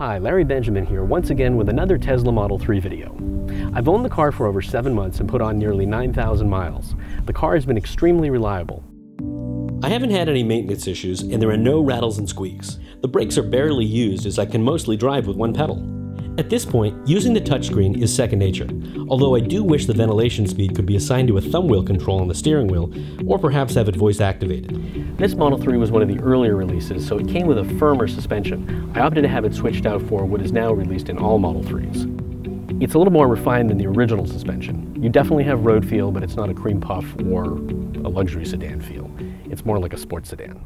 Hi, Larry Benjamin here, once again with another Tesla Model 3 video. I've owned the car for over 7 months and put on nearly 9,000 miles. The car has been extremely reliable. I haven't had any maintenance issues and there are no rattles and squeaks. The brakes are barely used as I can mostly drive with one pedal. At this point, using the touchscreen is second nature, although I do wish the ventilation speed could be assigned to a thumb wheel control on the steering wheel, or perhaps have it voice activated. This Model 3 was one of the earlier releases, so it came with a firmer suspension. I opted to have it switched out for what is now released in all Model 3s. It's a little more refined than the original suspension. You definitely have road feel, but it's not a cream puff or a luxury sedan feel. It's more like a sports sedan.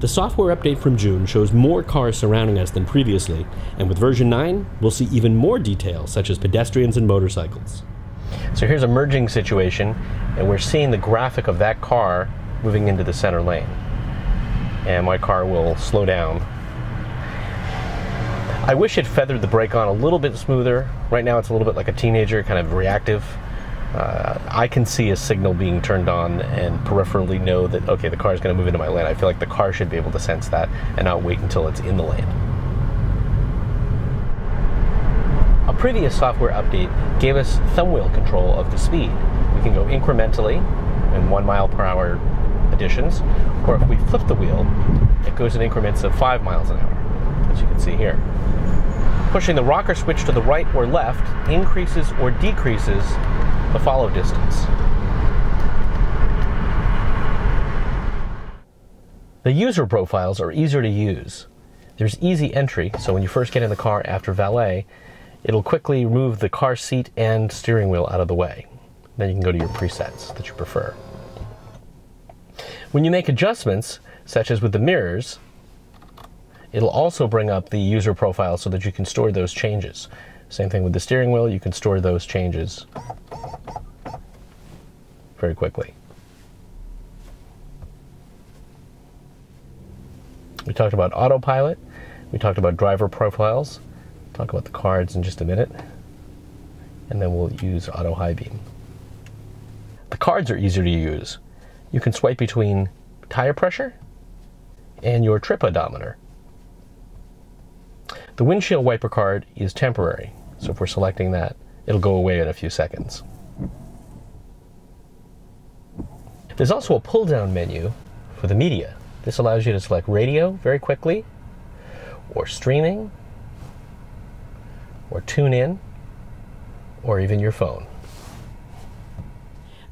The software update from June shows more cars surrounding us than previously, and with version 9, we'll see even more details such as pedestrians and motorcycles. So here's a merging situation, and we're seeing the graphic of that car moving into the center lane. And my car will slow down. I wish it feathered the brake on a little bit smoother. Right now it's a little bit like a teenager, kind of reactive. I can see a signal being turned on and peripherally know that, okay, the car is going to move into my lane. I feel like the car should be able to sense that and not wait until it's in the lane. A previous software update gave us thumb wheel control of the speed. We can go incrementally in 1 mile per hour additions, or if we flip the wheel, it goes in increments of 5 miles an hour, as you can see here. Pushing the rocker switch to the right or left increases or decreases the follow distance. The user profiles are easier to use. There's easy entry, so when you first get in the car after valet, it'll quickly move the car seat and steering wheel out of the way. Then you can go to your presets that you prefer. When you make adjustments, such as with the mirrors, it'll also bring up the user profile so that you can store those changes. Same thing with the steering wheel, you can store those changes very quickly. We talked about Autopilot, we talked about driver profiles, talk about the cards in just a minute, and then we'll use Auto High Beam. The cards are easier to use. You can swipe between tire pressure and your trip odometer. The windshield wiper card is temporary, so if we're selecting that, it'll go away in a few seconds. There's also a pull-down menu for the media. This allows you to select radio very quickly, or streaming, or tune in, or even your phone.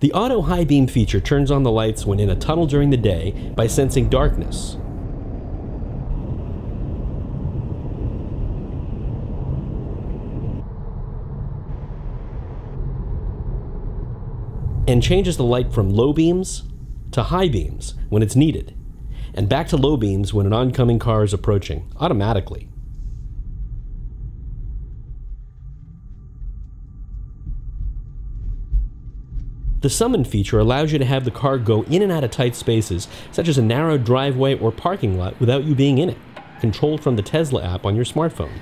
The Auto High Beam feature turns on the lights when in a tunnel during the day by sensing darkness. And changes the light from low beams to high beams when it's needed, and back to low beams when an oncoming car is approaching, automatically. The summon feature allows you to have the car go in and out of tight spaces, such as a narrow driveway or parking lot, without you being in it, controlled from the Tesla app on your smartphone.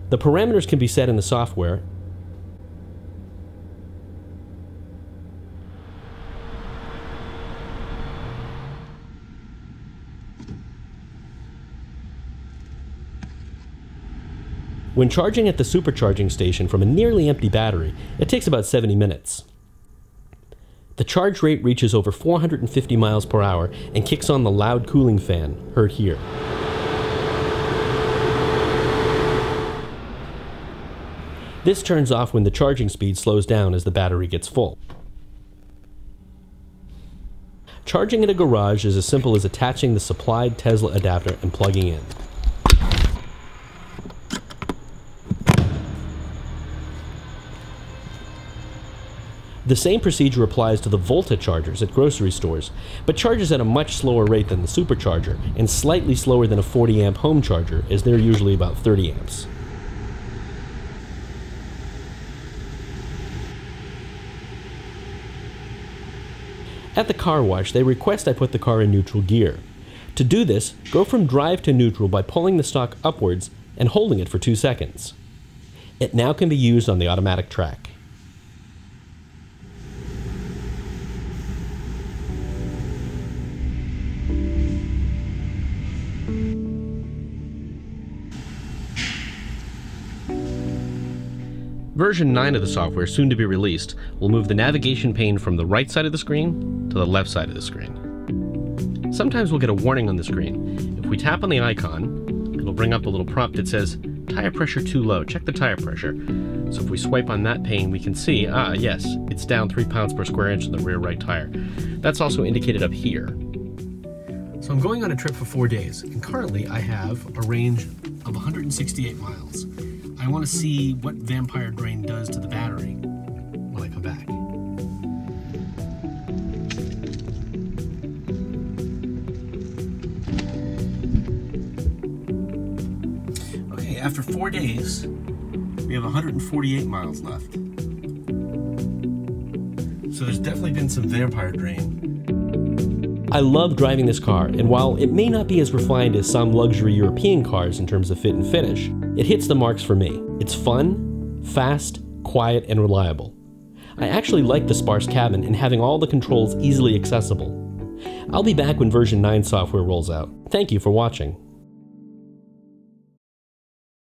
The parameters can be set in the software. When charging at the supercharging station from a nearly empty battery, it takes about 70 minutes. The charge rate reaches over 450 miles per hour and kicks on the loud cooling fan, heard here. This turns off when the charging speed slows down as the battery gets full. Charging at a garage is as simple as attaching the supplied Tesla adapter and plugging in. The same procedure applies to the Volta chargers at grocery stores, but charges at a much slower rate than the supercharger and slightly slower than a 40 amp home charger, as they're usually about 30 amps. At the car wash, they request I put the car in neutral gear. To do this, go from drive to neutral by pulling the stalk upwards and holding it for 2 seconds. It now can be used on the automatic track. Version 9 of the software, soon to be released, will move the navigation pane from the right side of the screen to the left side of the screen. Sometimes we'll get a warning on the screen. If we tap on the icon, it'll bring up a little prompt that says, "Tire pressure too low, check the tire pressure." So if we swipe on that pane, we can see, yes, it's down 3 pounds per square inch in the rear right tire. That's also indicated up here. So I'm going on a trip for 4 days, and currently I have a range of 168 miles. I want to see what vampire drain does to the battery when I come back. Okay, after 4 days, we have 148 miles left. So there's definitely been some vampire drain. I love driving this car, and while it may not be as refined as some luxury European cars in terms of fit and finish, it hits the marks for me. It's fun, fast, quiet, and reliable. I actually like the sparse cabin and having all the controls easily accessible. I'll be back when version 9 software rolls out. Thank you for watching.